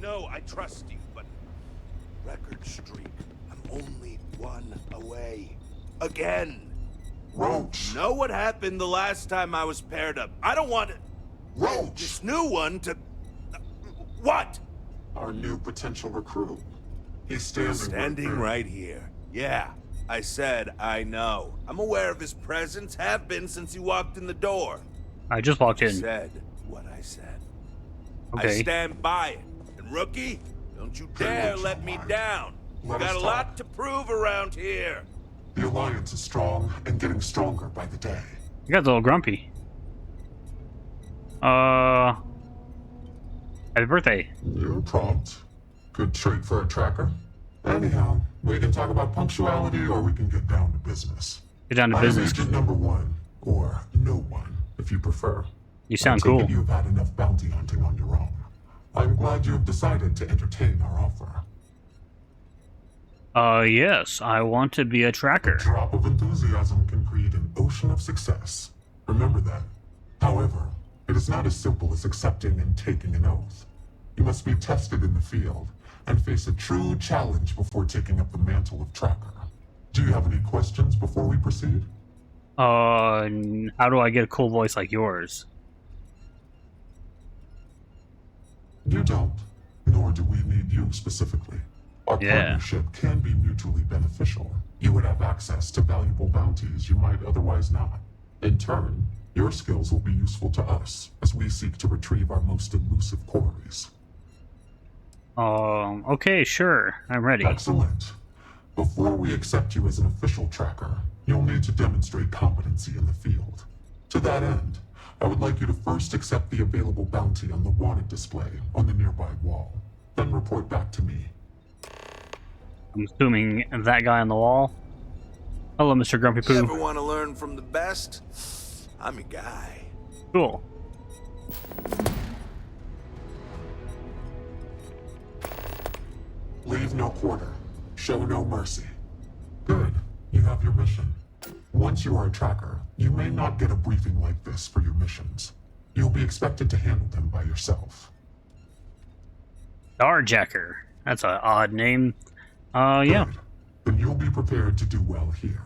know I trust you, but record streak. I'm only one away. Again. Roach! Know what happened the last time I was paired up? I don't want Roach! this new one to... What? Our new potential recruit. He's Standing right here. Yeah, I said I know. I'm aware of his presence, have been since he walked in the door. I just walked I in. said what I said. Okay. I stand by it. And rookie, don't you dare let me down. Let Got us a talk. lot to prove around here. The Alliance is strong and getting stronger by the day. You got a little grumpy. Happy birthday. You're prompt. Good trait for a tracker. Anyhow, we can talk about punctuality or we can get down to business. Get down to I'm business. agent number 1, or no one, if you prefer. You sound I take cool. it you've had enough bounty hunting on your own. I'm glad you have decided to entertain our offer. Yes, I want to be a A tracker. drop of enthusiasm can create an ocean of success. Remember that. However, it is not as simple as accepting and taking an oath. You must be tested in the field and face a true challenge before taking up the mantle of tracker. Do you have any questions before we proceed? How do I get a cool voice like yours? You don't, nor do we need you specifically. Our Yeah. partnership can be mutually beneficial. You would have access to valuable bounties you might otherwise not. In turn, your skills will be useful to us as we seek to retrieve our most elusive quarries. Okay, sure. I'm ready. Excellent. Before we accept you as an official tracker, you'll need to demonstrate competency in the field. To that end, I would like you to first accept the available bounty on the wanted display on the nearby wall. Then report back to me. I'm assuming that guy on the wall. Hello, Mr. Grumpy You ever Poo. want to learn from the best? I'm your guy. Cool. Leave no quarter. Show no mercy. Good. You have your mission. Once you are a tracker, you may not get a briefing like this for your missions. You'll be expected to handle them by yourself. Starjacker. That's an odd name. Yeah. Good. Then you'll be prepared to do well here.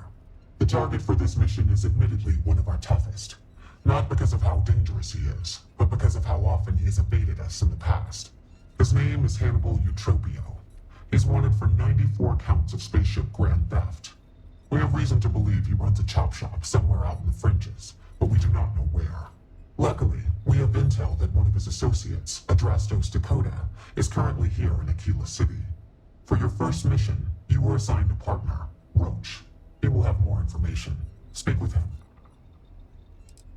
The target for this mission is admittedly one of our toughest. Not because of how dangerous he is, but because of how often he has evaded us in the past. His name is Hannibal Eutropio. He's wanted for 94 counts of spaceship grand theft. We have reason to believe he runs a chop shop somewhere out in the fringes, but we do not know where. Luckily, we have intel that one of his associates, Adrastos Dakota, is currently here in Aquila City. For your first mission, you were assigned a partner, Roach. He will have more information. Speak with him.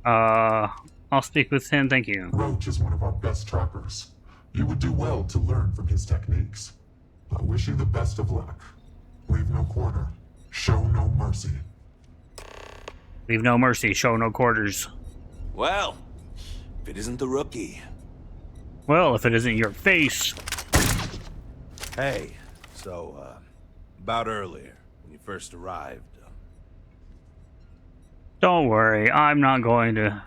I'll speak with him, thank you. Roach is one of our best trackers. You would do well to learn from his techniques. I wish you the best of luck. Leave no quarter. Show no mercy. Leave no mercy, show no quarters. Well, if it isn't the rookie. Well, if it isn't your face. Hey, so, about earlier, when you first arrived. Don't worry, I'm not going to...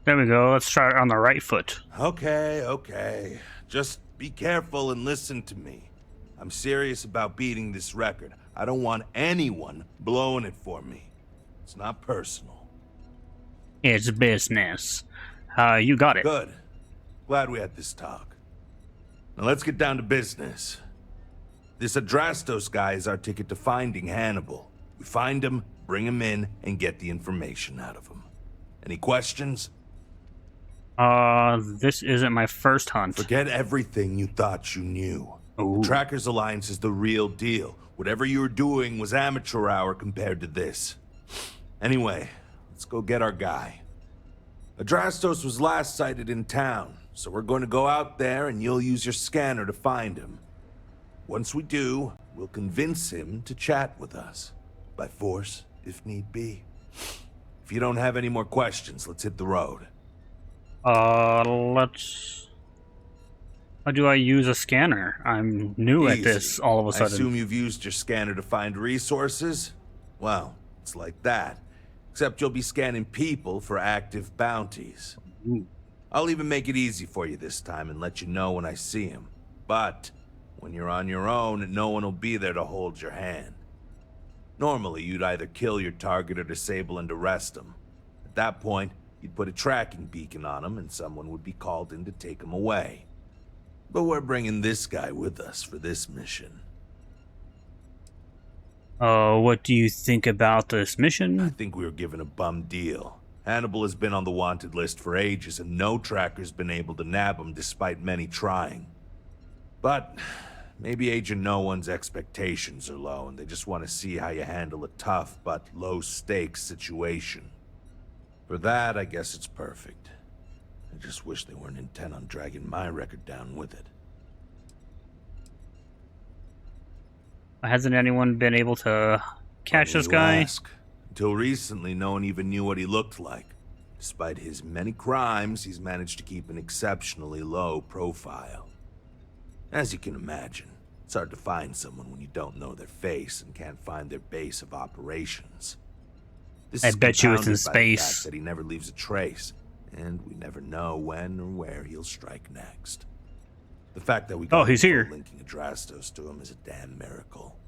There we go, let's start on the right foot. Okay. Just be careful and listen to me. I'm serious about beating this record. I don't want anyone blowing it for me. It's not personal. It's business. You got it. Good. Glad we had this talk. Now let's get down to business. This Adrastos guy is our ticket to finding Hannibal. We find him, bring him in, and get the information out of him. Any questions? This isn't my first hunt. Forget everything you thought you knew. Ooh. The Trackers Alliance is the real deal. Whatever you were doing was amateur hour compared to this. Anyway, let's go get our guy. Adrastos was last sighted in town, so we're going to go out there and you'll use your scanner to find him. Once we do, we'll convince him to chat with us. By force, if need be. If you don't have any more questions, let's hit the road. Let's... How do I use a scanner? I'm new at this all of a I sudden. assume you've used your scanner to find resources? Well, it's like that. Except you'll be scanning people for active bounties. Ooh. I'll even make it easy for you this time and let you know when I see him. But when you're on your own, no one will be there to hold your hand. Normally, you'd either kill your target or disable and arrest him. At that point, you'd put a tracking beacon on him and someone would be called in to take him away. But we're bringing this guy with us for this mission. What do you think about this I mission? think we were given a bum deal. Hannibal has been on the wanted list for ages, and no tracker's been able to nab him despite many trying. But maybe Agent No One's expectations are low, and they just want to see how you handle a tough but low-stakes situation. For that, I guess it's perfect. I just wish they weren't intent on dragging my record down with it. Hasn't anyone been able to catch Funny this you guy? ask. Until recently, no one even knew what he looked like. Despite his many crimes, he's managed to keep an exceptionally low profile. As you can imagine, it's hard to find someone when you don't know their face and can't find their base of operations. This I is bet you it's in compounded by the fact space. that he never leaves a trace, and we never know when or where he'll strike next. The fact that we got he's info here. linking Adrastos to him is a damn miracle.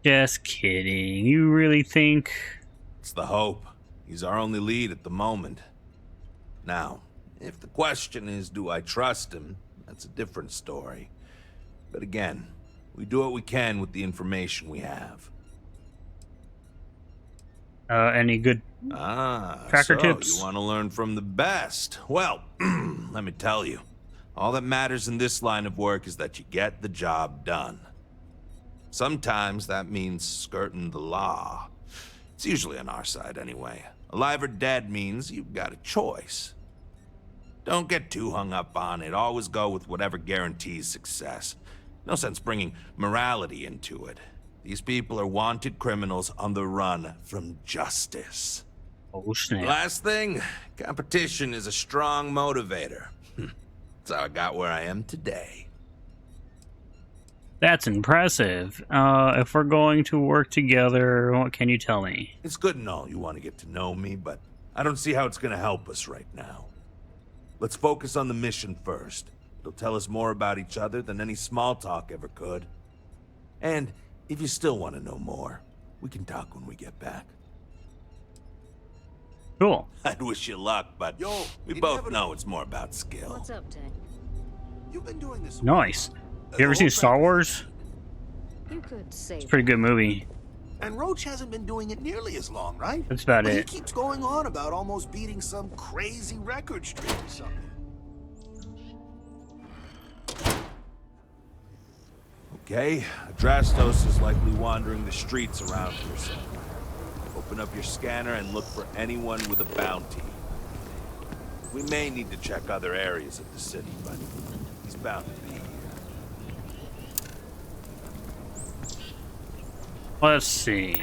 Just kidding. You really think? It's the hope. He's our only lead at the moment. Now, if the question is, do I trust him? That's a different story. But again, we do what we can with the information we have. Any good tracker so tips? you want to learn from the best? Well, let me tell you. All that matters in this line of work is that you get the job done. Sometimes that means skirting the law. It's usually on our side anyway. Alive or dead means you've got a choice. Don't get too hung up on it. Always go with whatever guarantees success. No sense bringing morality into it. These people are wanted criminals on the run from justice. Oh snap! Last thing, competition is a strong motivator. That's how I got where I am today. That's impressive. If we're going to work together, what can you tell me? It's good and all you want to get to know me, but I don't see how it's going to help us right now. Let's focus on the mission first. It'll tell us more about each other than any small talk ever could. And if you still want to know more, we can talk when we get back. Cool. I'd wish you luck, but we both know it's more about skill. What's up, Tank? You've been doing this. Nice. You ever seen Star Wars? You could say It's a pretty good movie. And Roach hasn't been doing it nearly as long, right? That's about But he it. keeps going on about almost beating some crazy record streak or something. Okay, Adrastos is likely wandering the streets around here somewhere. Open up your scanner and look for anyone with a bounty. We may need to check other areas of the city, but he's bound to be here. Let's see.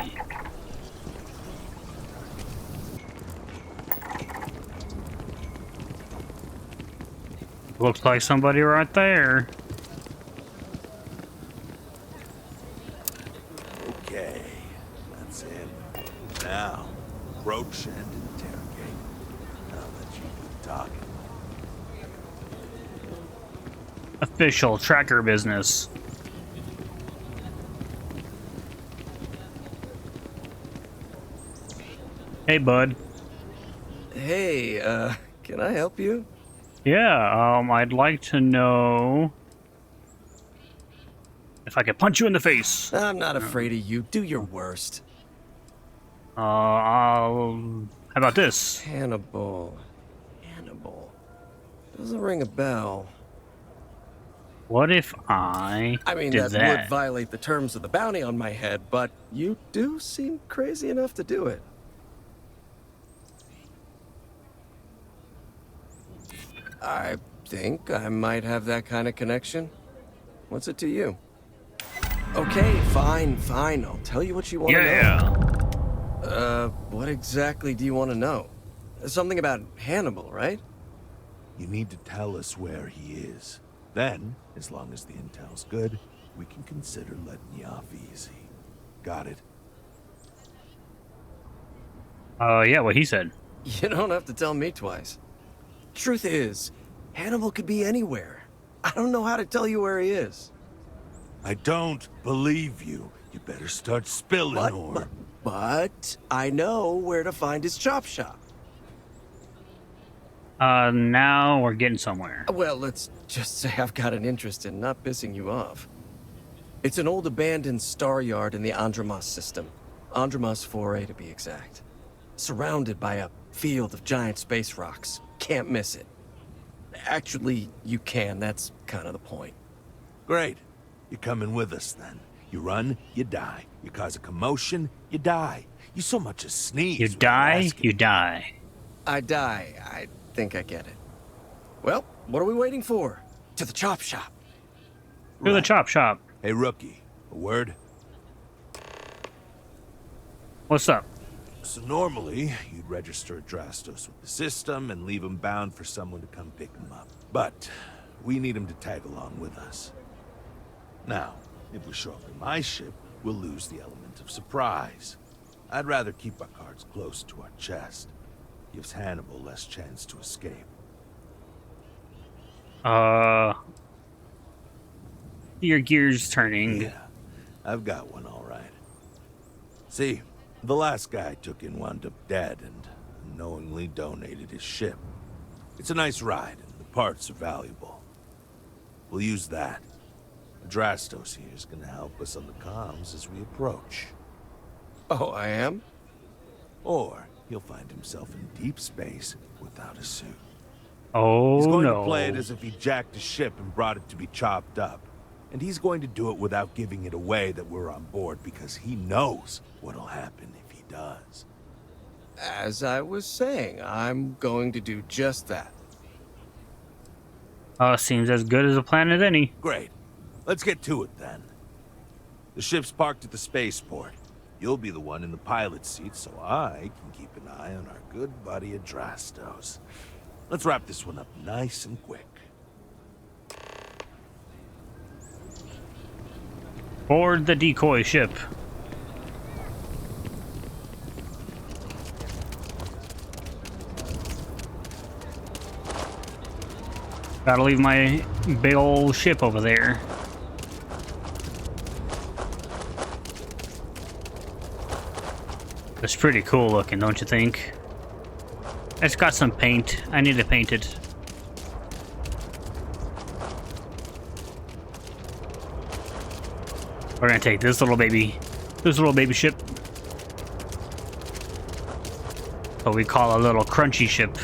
Looks like somebody right there. Okay, that's him. Now, approach and interrogate. I'll let you do the talking. Official tracker business. Hey, bud. Hey, can I help you? Yeah, I'd like to know if I could punch you in the face. I'm not afraid of you. Do your worst. How about this? Hannibal. Hannibal. Doesn't ring a bell. What if I I mean, did that would violate the terms of the bounty on my head, but you do seem crazy enough to do it. I think I might have that kind of connection. What's it to you? Okay, fine. I'll tell you what you want to know. Yeah. What exactly do you want to know? Something about Hannibal, right? You need to tell us where he is. Then, as long as the intel's good, we can consider letting you off easy. Got it? Yeah, what he said. You don't have to tell me twice. Truth is, Hannibal could be anywhere. I don't know how to tell you where he is. I don't believe you. You better start spilling, or... But I know where to find his chop shop. Now we're getting somewhere. Well, let's just say I've got an interest in not pissing you off. It's an old abandoned star yard in the Andromos system. Andromos 4A to be exact. Surrounded by a field of giant space rocks. Can't miss it. Actually, you can. That's kind of the point. Great. You're coming with us, then. You run, you die. You cause a commotion, you die. You so much as sneeze. You die, you die. I die. I think I get it. Well, what are we waiting for? To the chop shop. To the chop shop. Hey, rookie. A word? What's up? So normally, you'd register Adrastos with the system and leave him bound for someone to come pick him up. But we need him to tag along with us. Now, if we show up in my ship, we'll lose the element of surprise. I'd rather keep our cards close to our chest. Gives Hannibal less chance to escape. Your gears turning. Yeah, I've got one all right. See, the last guy I took in wound up dead and unknowingly donated his ship. It's a nice ride, and the parts are valuable. We'll use that. Adrastos here is gonna help us on the comms as we approach. Oh, I am? Or he'll find himself in deep space without a suit. Oh, He's going no. to play it as if he jacked a ship and brought it to be chopped up. And he's going to do it without giving it away that we're on board because he knows what'll happen if he does. As I was saying, I'm going to do just that. Seems as good as a plan as any. Great. Let's get to it then. The ship's parked at the spaceport. You'll be the one in the pilot's seat, so I can keep an eye on our good buddy Adrastos. Let's wrap this one up nice and quick. Board the decoy ship. Gotta leave my big old ship over there. It's pretty cool looking, don't you think? It's got some paint. I need to paint it. We're gonna take this little baby ship. What we call a little crunchy ship.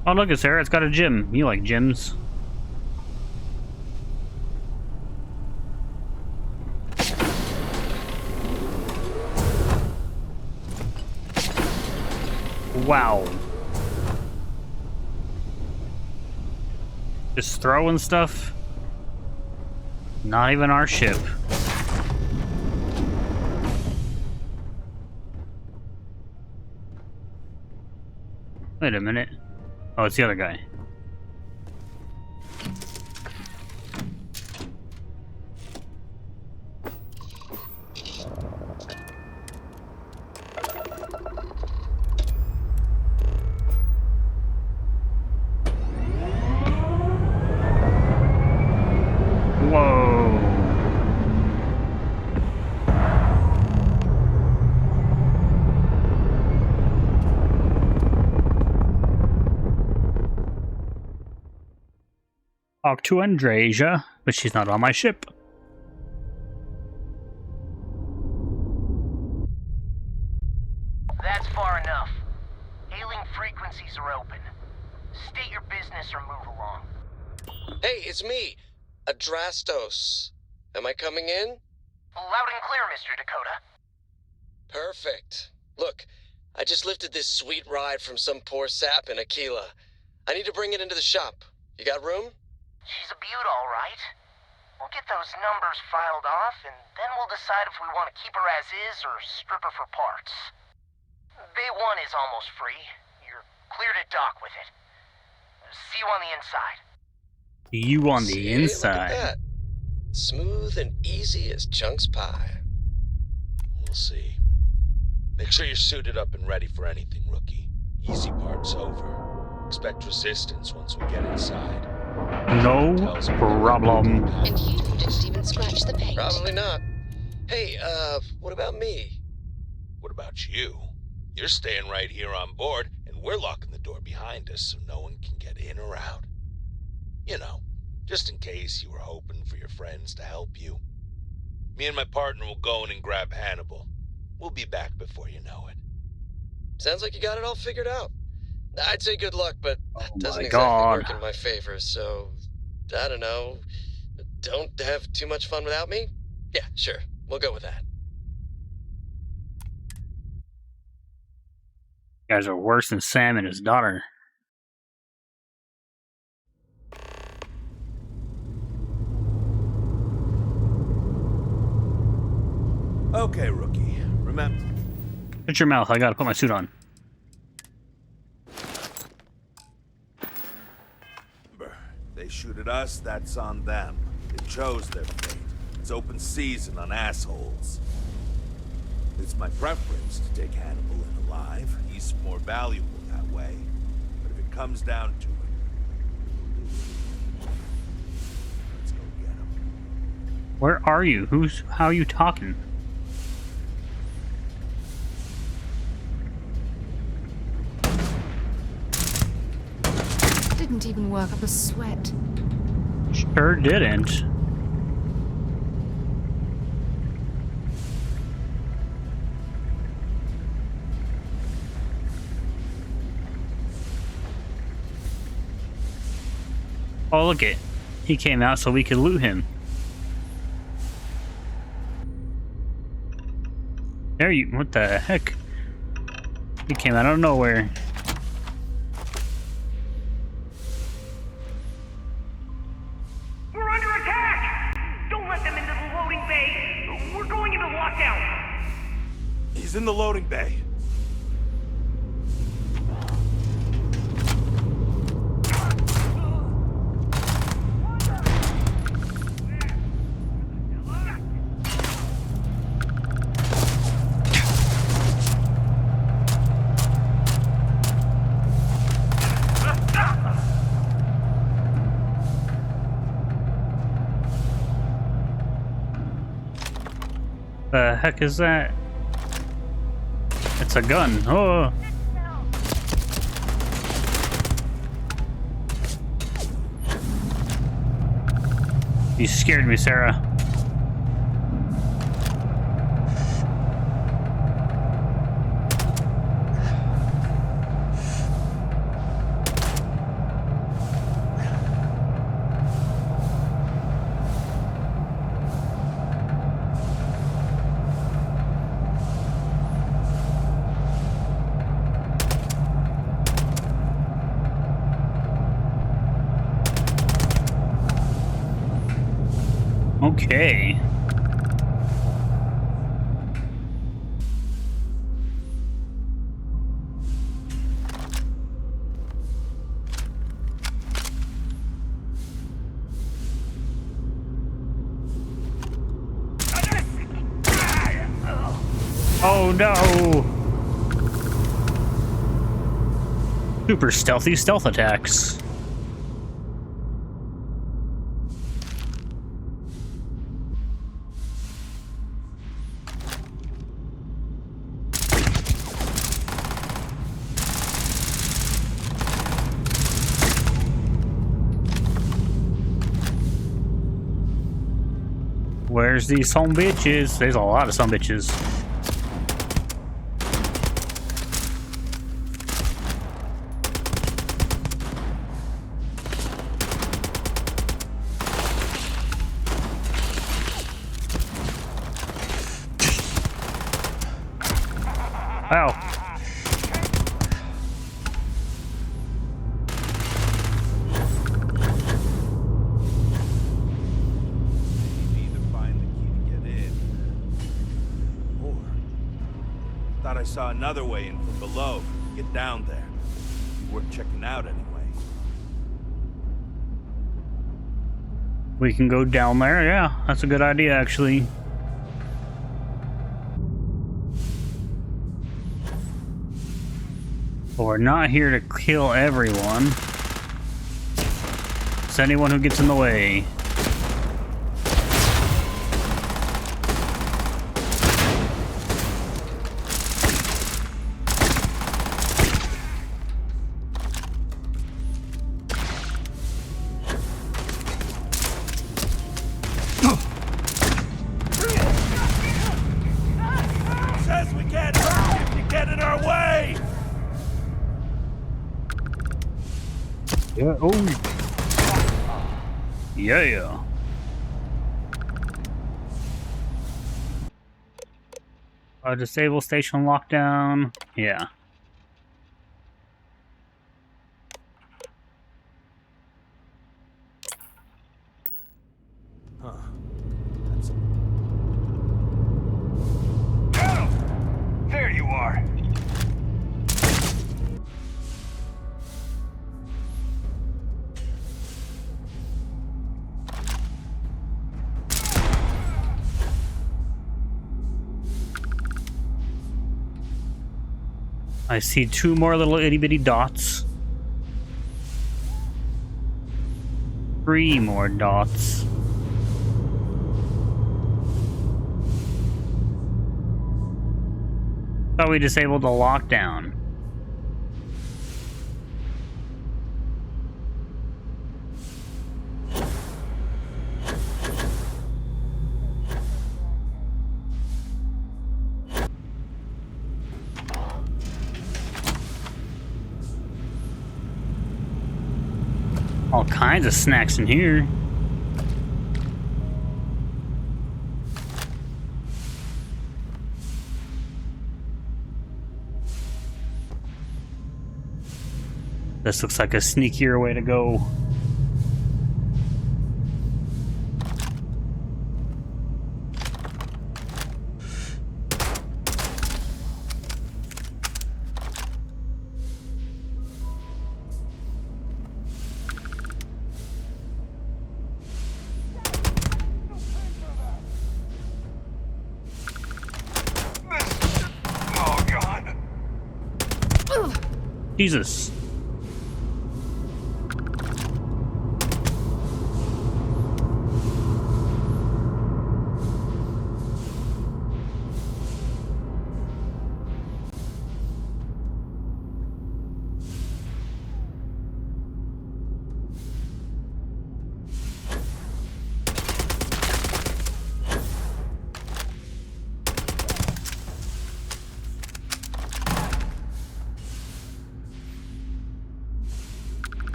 Oh, look, it's there. It's got a gym. You like gyms. Wow. Just throwing stuff. Not even our ship. Wait a minute. Oh, it's the other guy. Whoa. Talk to Andrasia, but she's not on my ship. That's far enough. Hailing frequencies are open. State your business or move along. Hey, it's me, Adrastos. Am I coming in? Loud and clear, Mr. Dakota. Perfect. Look, I just lifted this sweet ride from some poor sap in Aquila. I need to bring it into the shop. You got room? She's a beaut, all right. We'll get those numbers filed off, and then we'll decide if we want to keep her as is or strip her for parts. Bay 1 is almost free. You're clear to dock with it. See you on the inside. You on the See, look at inside. that. Smooth and easy as Chunk's pie. We'll see. Make sure you're suited up and ready for anything, rookie. Easy part's over. Expect resistance once we get inside. No problem. And you didn't even scratch the paint. Probably not. Hey, what about me? What about you? You're staying right here on board, and we're locking the door behind us so no one can get in or out. You know, just in case you were hoping for your friends to help you. Me and my partner will go in and grab Hannibal. We'll be back before you know it. Sounds like you got it all figured out. I'd say good luck, but that doesn't my exactly God. work in my favor, so... I don't know. Don't have too much fun without me? Yeah, sure. We'll go with that. You guys are worse than Sam and his daughter. Okay, rookie. Remember... Shut your mouth, I gotta put my suit on. They shoot at us, that's on them. They chose their fate. It's open season on assholes. It's my preference to take Hannibal in alive. He's more valuable that way. But if it comes down to it, let's go get him. Where are you? How are you talking? Didn't even work up a sweat. Sure didn't. Oh, look it. He came out so we could loot him. There you... What the heck? He came out of nowhere. We're under attack! Don't let them into the loading bay. We're going into lockdown. He's in the loading bay. The heck is that? It's a gun. Oh. You scared me, Sarah. Okay. Oh no! Super stealthy stealth attacks. Where's these some bitches? There's a lot of some bitches. Ow. saw another way in from below. Get down there. Be worth checking out anyway. We can go down there. Yeah, that's a good idea, actually. But we're not here to kill everyone. It's anyone who gets in the way. Says we can't hurt you if you get in our way! Yeah, oh. Yeah. Disable station lockdown. Yeah. Huh. There you are. I see 2 more little itty bitty dots. 3 more dots. Thought we disabled the lockdown. All kinds of snacks in here. This looks like a sneakier way to go. Oh, God. Jesus.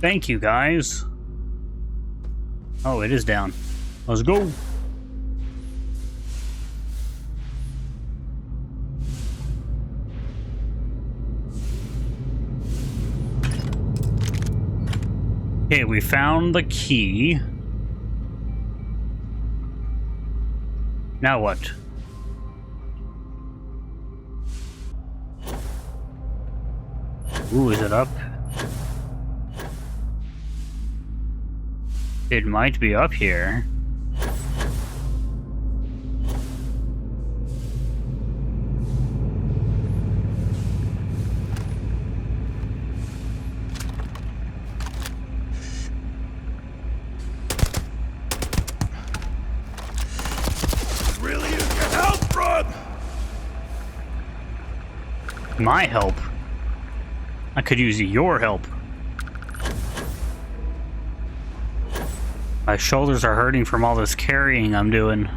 Thank you, guys. Oh, it is down. Let's go. Okay, we found the key. Now what? Ooh, is it up? It might be up here. Really use your help, bro! My help? I could use your help. My shoulders are hurting from all this carrying I'm doing.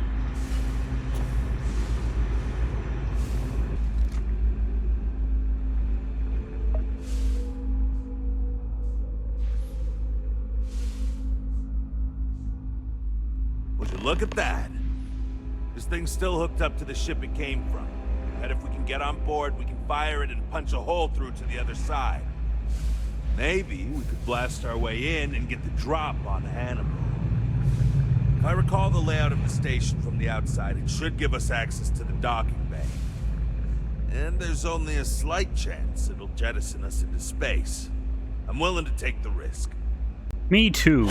Would you look at that? This thing's still hooked up to the ship it came from. And if we can get on board, we can fire it and punch a hole through to the other side. Maybe we could blast our way in and get the drop on Hannibal. If I recall the layout of the station from the outside, it should give us access to the docking bay. And there's only a slight chance it'll jettison us into space. I'm willing to take the risk. Me too.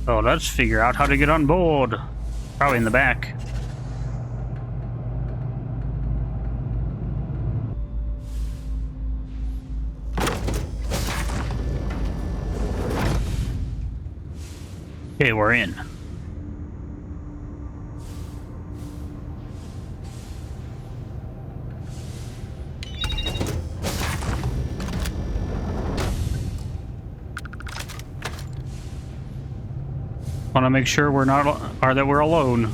So let's figure out how to get on board. Probably in the back. Okay, we're in. Want to make sure we're not, or that we're alone.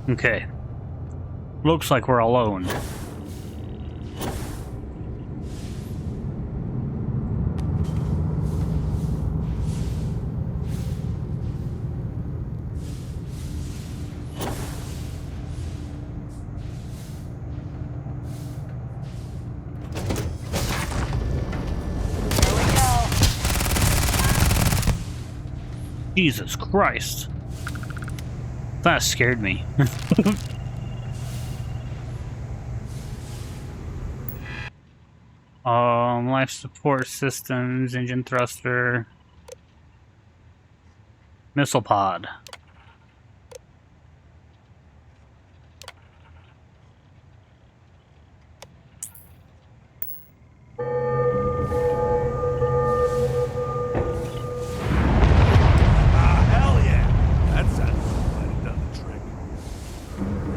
Okay. Looks like we're alone. Jesus Christ. That scared me. Life support systems, engine thruster, missile pod. Hell yeah! That sounded like it might have done the trick.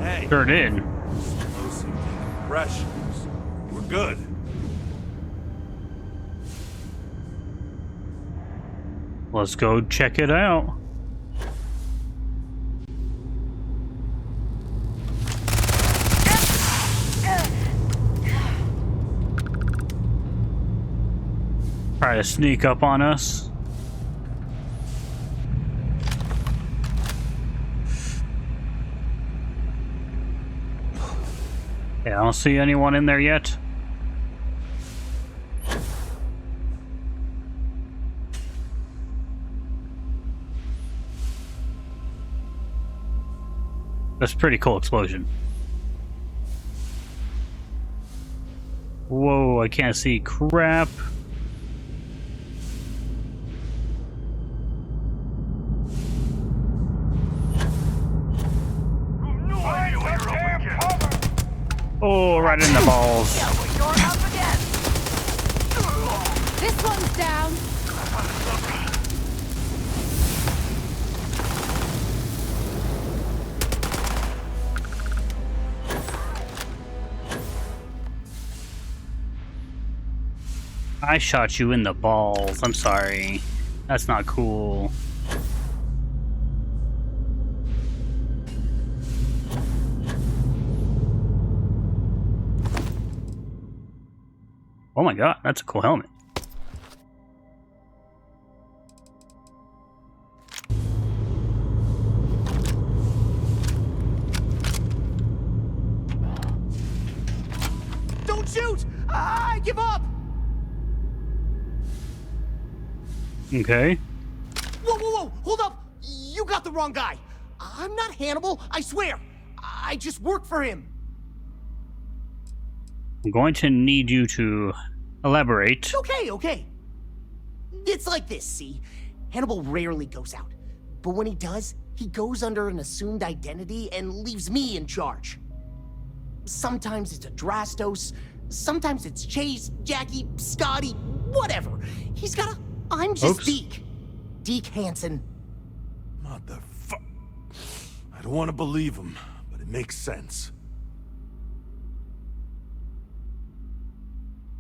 Hey, Sure did. explosive decompressions. We're good. Let's go check it out. Try to sneak up on us. Yeah, I don't see anyone in there yet. That's a pretty cool explosion. Whoa, I can't see crap. Oh, right in the balls. This one's down. I shot you in the balls. I'm sorry. That's not cool. Oh my god, that's a cool helmet. Don't shoot! I give up! Okay. Whoa, whoa, whoa! Hold up! You got the wrong guy. I'm not Hannibal, I swear. I just work for him. I'm going to need you to elaborate. Okay. It's like this, see? Hannibal rarely goes out. But when he does, he goes under an assumed identity and leaves me in charge. Sometimes it's Adrastos, sometimes it's Chase, Jackie, Scotty, whatever. He's got a... I'm just Oops. Deke. Deke Hansen. Motherfuck. I don't want to believe him, but it makes sense.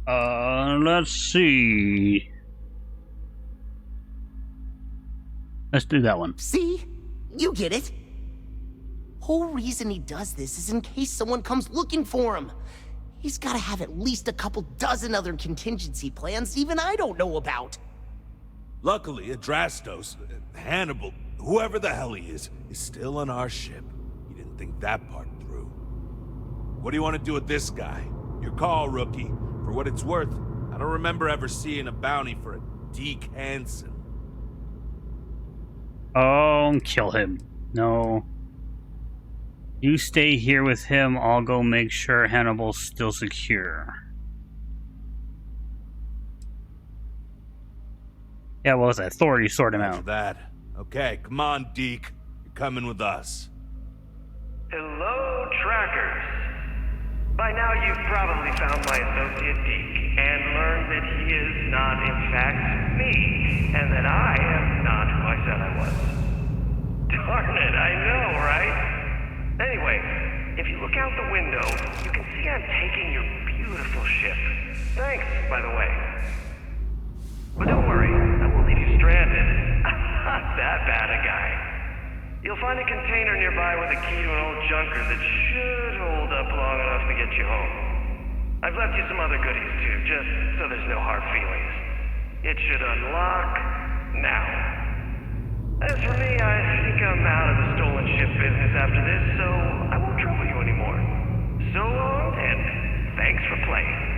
Let's see. Let's do that one. See? You get it. Whole reason he does this is in case someone comes looking for him. He's gotta have at least a couple dozen other contingency plans even I don't know about. Luckily, Adrastos, Hannibal, whoever the hell he is still on our ship. He didn't think that part through. What do you want to do with this guy? Your call, rookie. For what it's worth, I don't remember ever seeing a bounty for a Deke Hansen. Oh, kill him. No. You stay here with him. I'll go make sure Hannibal's still secure. Yeah, well, it's authority sort him out. That. Okay, come on, Deke. You're coming with us. Hello, trackers. By now you've probably found my associate Deke and learned that he is not in fact me, and that I am not who I said I was. Darn it, I know, right? Anyway, if you look out the window, you can see I'm taking your beautiful ship. Thanks, by the way. But don't worry, I won't leave you stranded. I'm not that bad a guy. You'll find a container nearby with a key to an old junker that should hold up long enough to get you home. I've left you some other goodies too, just so there's no hard feelings. It should unlock now. As for me, I think I'm out of the stolen ship business after this, so I won't trouble you anymore. So long, and thanks for playing.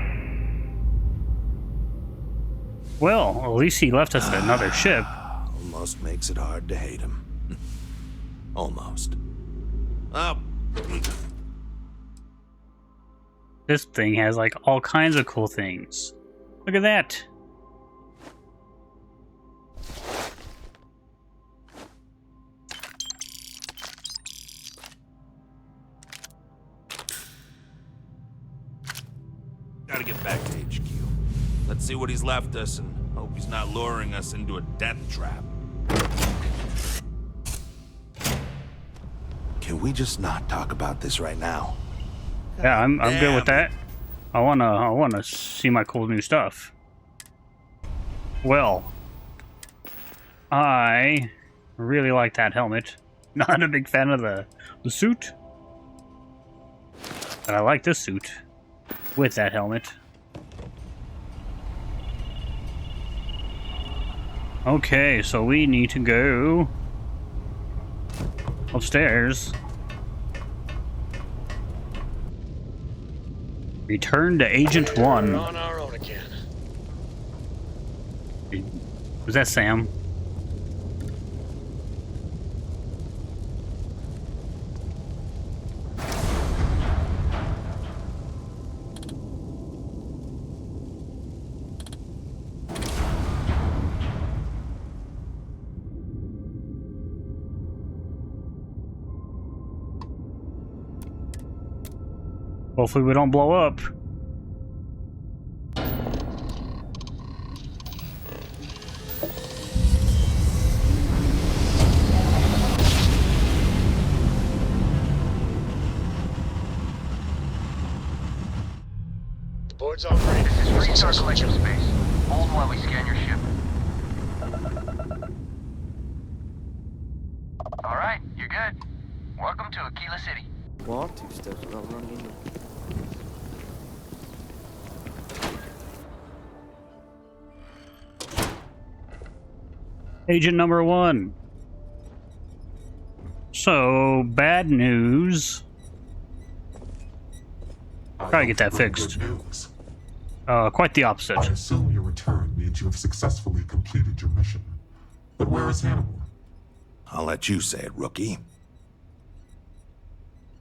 Well, at least he left us another ship. Almost makes it hard to hate him. Almost. Oh. This thing has like all kinds of cool things. Look at that. Gotta get back to HQ. Let's see what he's left us and hope he's not luring us into a death trap. Can we just not talk about this right now? Yeah, I'm good with that. I wanna see my cool new stuff. Well, I really like that helmet. Not a big fan of the suit, but I like this suit with that helmet. Okay, so we need to go upstairs. Return to Agent 1. We're on our own again. Was that Sam? Hopefully we don't blow up. The board's all ready. This is Restart collection space. Hold while we scan your ship. Alright, you're good. Welcome to Aquila City. Walk 2 steps without running into. Agent number 1. So, bad news. Gotta get that fixed. Good news. Quite the opposite. I assume your return means you have successfully completed your mission. But where is Hannibal? I'll let you say it, rookie.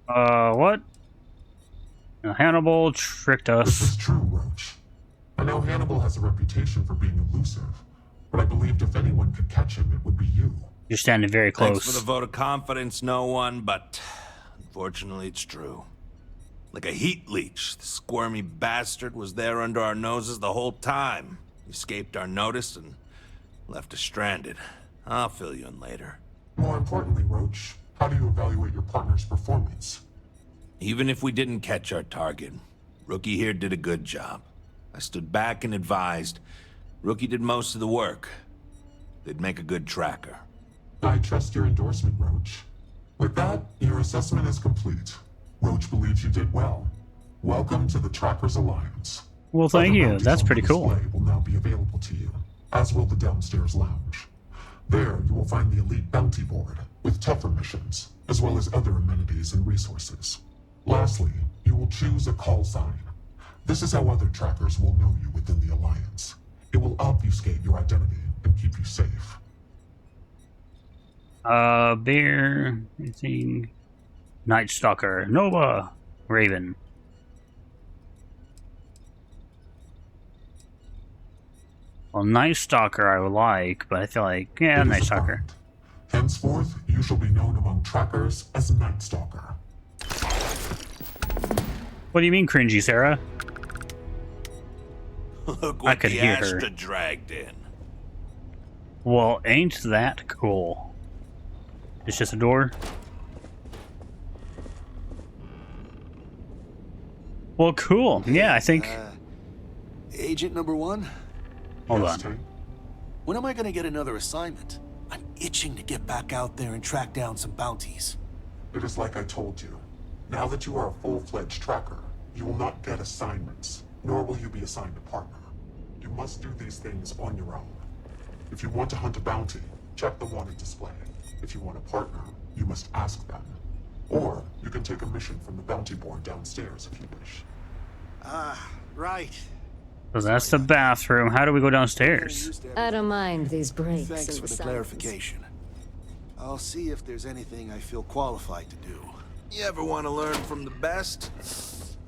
What? Hannibal tricked This us. is true, Roach. I know Hannibal has a reputation for being elusive, but I believed if anyone could catch him, it would be you. You're standing very Thanks close. for the vote of confidence, no one, but unfortunately it's true. Like a heat leech, the squirmy bastard was there under our noses the whole time. He escaped our notice and left us stranded. I'll fill you in later. More importantly, Roach, how do you evaluate your partner's performance? Even if we didn't catch our target, Rookie here did a good job. I stood back and advised. Rookie did most of the work. They'd make a good tracker. I trust your endorsement, Roach. With that, your assessment is complete. Roach believes you did well. Welcome to the Trackers Alliance. Well, thank Other you. bounties That's on pretty the cool. display will now be available to you, as will the downstairs lounge. There, you will find the elite bounty board, with tougher missions, as well as other amenities and resources. Lastly, you will choose a call sign. This is how other trackers will know you within the Alliance. It will obfuscate your identity and keep you safe. Bear, anything? Night Stalker, Nova, Raven. Well, Night Stalker I would like, but I feel like, yeah, It Night is Stalker. affirmed. Henceforth, you shall be known among trackers as Night Stalker. What do you mean, cringy, Sarah? Look I what could the hear her. Ashta dragged in. Well, ain't that cool? It's just a door. Well, cool. Yeah, I think. Agent number one? Hold Yes, on. Tate? When am I gonna get another assignment? I'm itching to get back out there and track down some bounties. It is like I told you. Now that you are a full-fledged tracker, you will not get assignments, nor will you be assigned a partner. You must do these things on your own. If you want to hunt a bounty, check the wanted display. If you want a partner, you must ask them. Or you can take a mission from the bounty board downstairs if you wish. Ah, right. So that's the bathroom. How do we go downstairs? I don't mind these breaks. Thanks in for the silence. clarification. I'll see if there's anything I feel qualified to do. You ever want to learn from the best?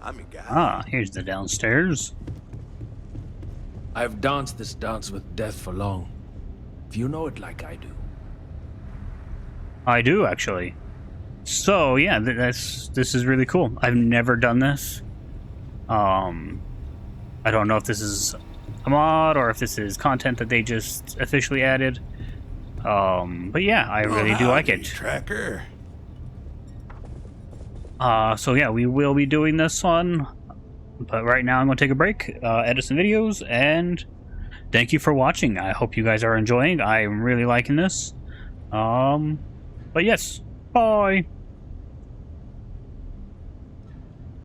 I'm your guy. Ah, here's the downstairs. I've danced this dance with death for long. If you know it like I do. I do, actually. So, yeah, this is really cool. I've never done this. I don't know if this is a mod or if this is content that they just officially added. But yeah, I really do like it. Tracker. So yeah, we will be doing this one. But right now I'm going to take a break, edit some videos, and thank you for watching. I hope you guys are enjoying. I'm really liking this. But yes, bye!